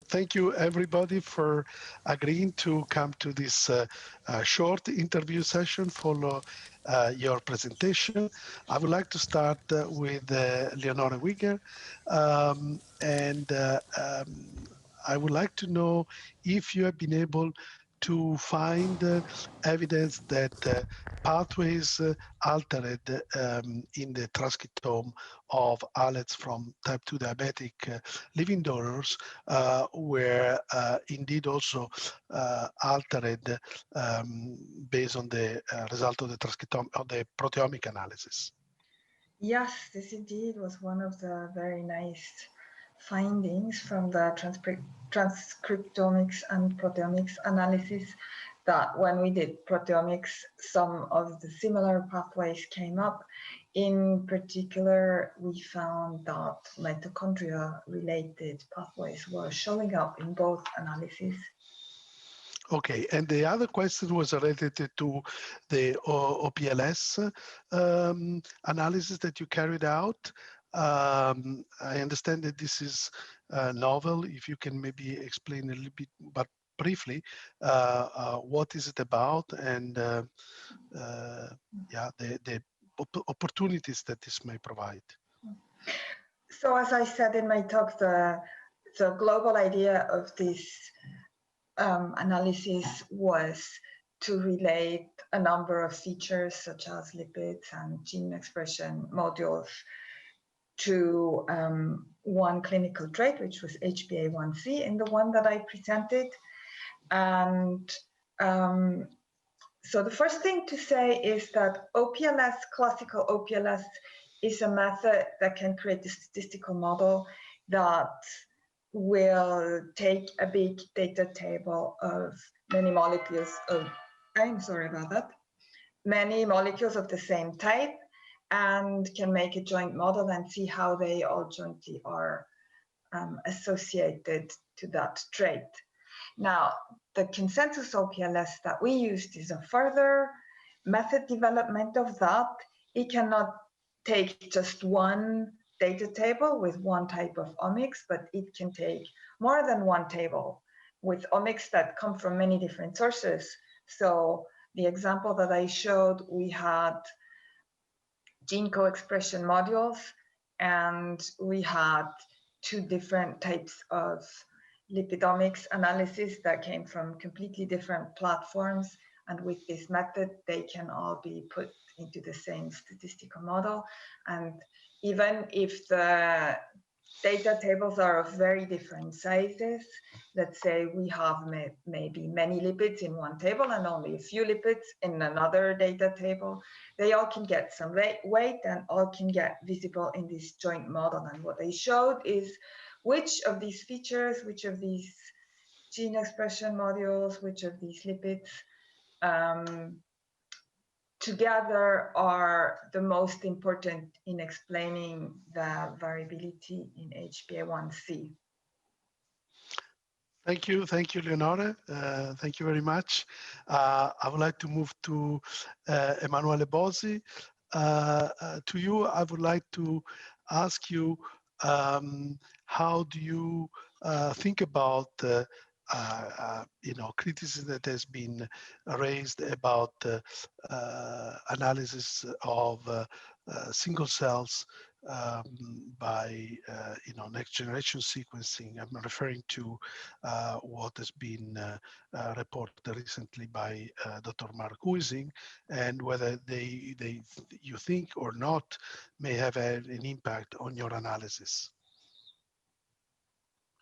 thank you everybody for agreeing to come to this short interview session for your presentation. I would like to start with Leonore Wigger, and I would like to know if you have been able to find evidence that pathways altered in the transcriptome of islets from type 2 diabetic living donors were indeed also altered based on the result of the transcriptome of the proteomic analysis. Yes, this indeed was one of the very nice findings from the transcriptomics and proteomics analysis, that when we did proteomics, some of the similar pathways came up. In particular, we found that mitochondria-related pathways were showing up in both analyses. Okay, and the other question was related to the OPLS analysis that you carried out. I understand that this is novel. If you can maybe explain a little bit, but briefly, what is it about, and yeah, the opportunities that this may provide. So as I said in my talk, the global idea of this analysis was to relate a number of features such as lipids and gene expression modules to one clinical trait, which was HbA1c, in the one that I presented. And so the first thing to say is that OPLS, classical OPLS, is a method that can create a statistical model that will take a big data table of many molecules of, I'm sorry about that, many molecules of the same type, and can make a joint model and see how they all jointly are associated to that trait. Now, the consensus OPLS that we used is a further method development of that. It cannot take just one data table with one type of omics, but it can take more than one table with omics that come from many different sources. So the example that I showed, we had gene co-expression modules, and we had two different types of lipidomics analysis that came from completely different platforms. And with this method, they can all be put into the same statistical model. And even if the data tables are of very different sizes, let's say we have maybe many lipids in one table and only a few lipids in another data table, they all can get some weight and all can get visible in this joint model. And what they showed is which of these features, which of these gene expression modules, which of these lipids together are the most important in explaining the variability in HbA1c. Thank you, Leonore. Thank you very much. I would like to move to Emanuele Bosi. To you, I would like to ask you, how do you think about criticism that has been raised about analysis of single cells by next generation sequencing? I'm referring to what has been reported recently by Dr. Mark Huizing, and whether you think or not may have had an impact on your analysis.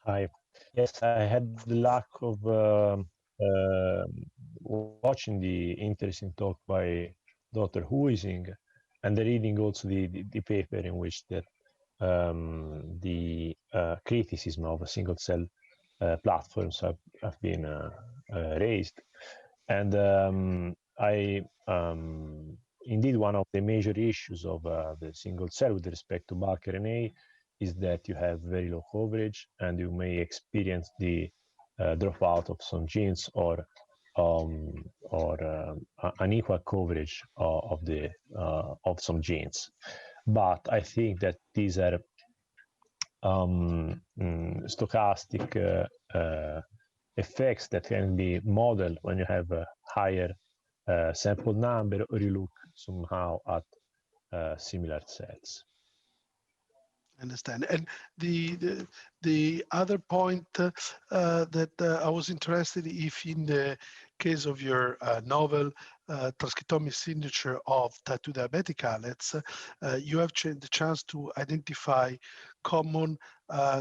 Hi. Yes, I had the luck of watching the interesting talk by Dr. Huizing, and reading also the paper in which that the criticism of single cell platforms have been raised. And indeed, one of the major issues of the single cell with respect to bulk RNA is that you have very low coverage, and you may experience the dropout of some genes or unequal coverage of some genes. But I think that these are stochastic effects that can be modeled when you have a higher sample number, or you look somehow at similar sets. Understand. And the other point that I was interested if in the case of your novel transcriptomic signature of type 2 diabetic islets, you have the chance to identify common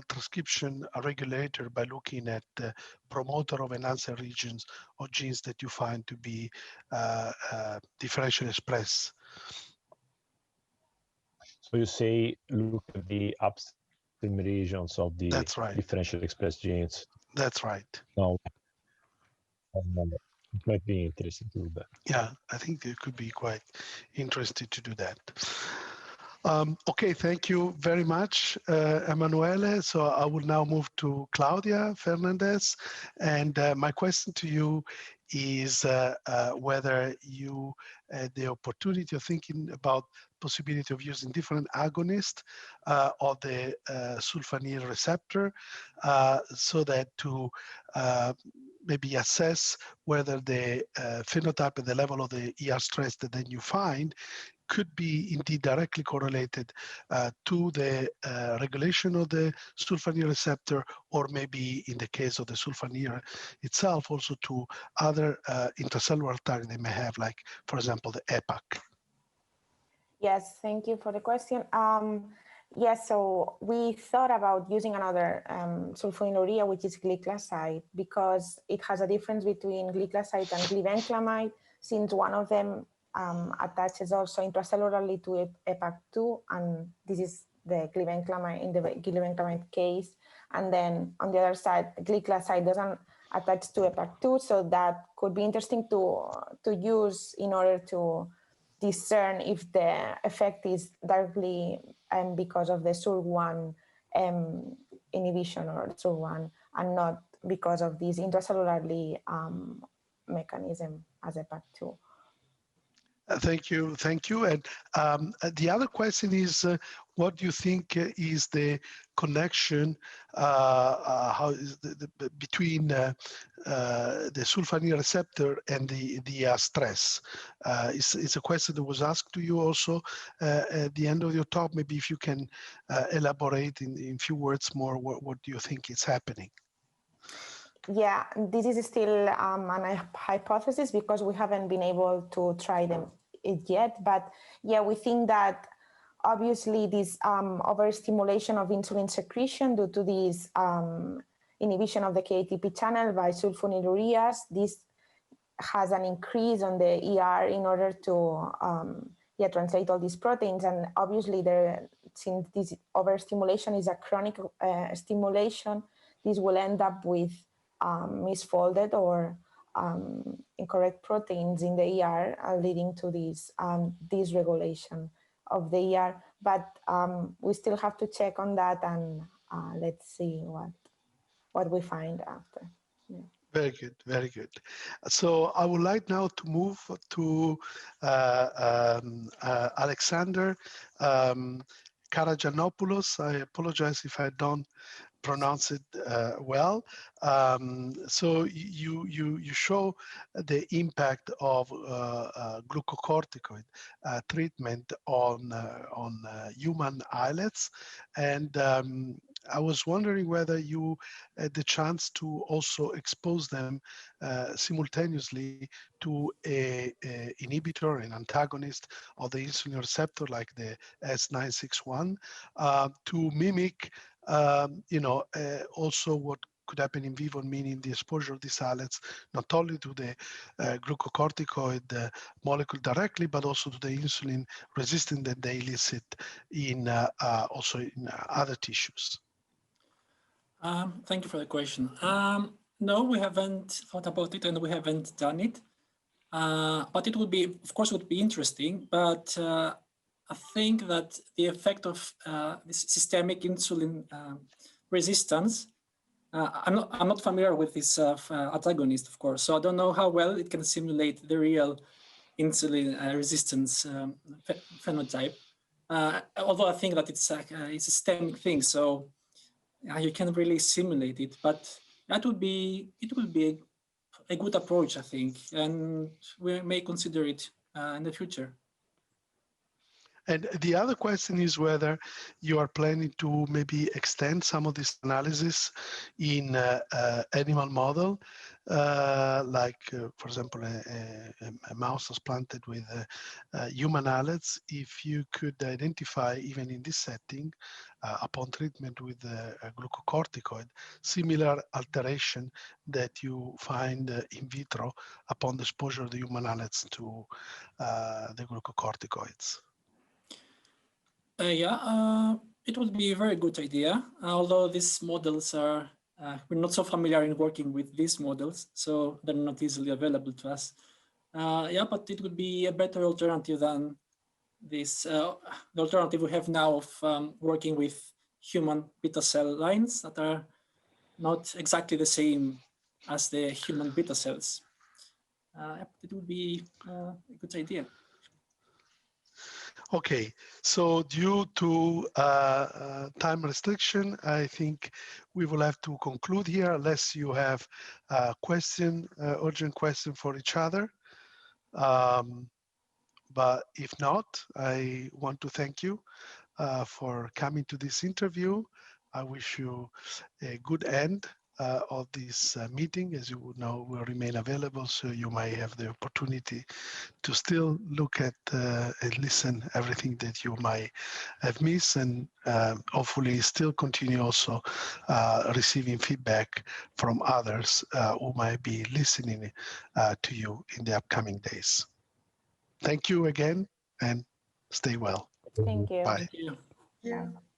transcription regulator by looking at the promoter of enhancer regions or genes that you find to be differentially expressed. So you say look at the upstream regions of the differentially expressed genes. That's right. No, it might be interesting to do that. Yeah, I think it could be quite interesting to do that. Okay, thank you very much, Emanuele. So I will now move to Claudia Fernandez. And my question to you is whether you had the opportunity of thinking about possibility of using different agonists of the sulfonyl receptor so that to maybe assess whether the phenotype and the level of the ER stress that then you find could be indeed directly correlated to the regulation of the sulfonyl receptor, or maybe in the case of the sulfonyl itself, also to other intracellular targets they may have, like, for example, the EPAC. Yes, thank you for the question. Yes, so we thought about using another sulfonylurea, which is glycoside, because it has a difference between glycoside and glibenclamide, since one of them attaches also intracellularly to EPAC2, and this is the glibenclamide in the glibenclamide case. And then on the other side, glycoside doesn't attach to EPAC2, so that could be interesting to use in order to discern if the effect is directly because of the SUR1 inhibition or SUR1, and not because of this intracellularly mechanism as EPAC2. Thank you. And the other question is, what do you think is the connection between the sulfonyl receptor and the stress? It's a question that was asked to you also at the end of your talk. Maybe if you can elaborate in few words more, what do you think is happening? Yeah, this is still a hypothesis because we haven't been able to try it yet. But yeah, we think that obviously this overstimulation of insulin secretion due to this inhibition of the KATP channel by sulfonylureas, this has an increase on the ER in order to translate all these proteins. And obviously, since this overstimulation is a chronic stimulation, this will end up with misfolded or incorrect proteins in the ER, leading to this dysregulation of the ER. But we still have to check on that, and let's see what we find after. Yeah. Very good, very good. So I would like now to move to Alexander Karagiannopoulos. I apologize if I don't pronounce it well. So you show the impact of glucocorticoid treatment on human islets, and I was wondering whether you had the chance to also expose them simultaneously to a inhibitor, an antagonist of the insulin receptor, like the S961, to mimic also what could happen in vivo, meaning the exposure of these islets not only to the glucocorticoid molecule directly, but also to the insulin resistance that they elicit in also in other tissues. Thank you for the question. No, we haven't thought about it, and we haven't done it. But it would be, of course, would be interesting. But I think that the effect of this systemic insulin resistance, I'm not familiar with this antagonist, of course, so I don't know how well it can simulate the real insulin resistance phenotype. Although I think that it's a systemic thing, so you can really simulate it, but it will be a good approach, I think, and we may consider it in the future. And the other question is whether you are planning to maybe extend some of this analysis in animal model, for example, a mouse was planted with human islets. If you could identify, even in this setting, upon treatment with a glucocorticoid, similar alteration that you find in vitro upon the exposure of the human islets to the glucocorticoids. It would be a very good idea, although these models are, we're not so familiar in working with these models, so they're not easily available to us. But it would be a better alternative than this, the alternative we have now of working with human beta cell lines that are not exactly the same as the human beta cells. It would be a good idea. Okay, so due to time restriction, I think we will have to conclude here unless you have a question, urgent question for each other. But if not, I want to thank you for coming to this interview. I wish you a good end of this meeting. As you would know, will remain available, so you might have the opportunity to still look at and listen everything that you might have missed, and hopefully still continue also receiving feedback from others who might be listening to you in the upcoming days. Thank you again, and stay well. Thank you. Bye. Thank you. Yeah.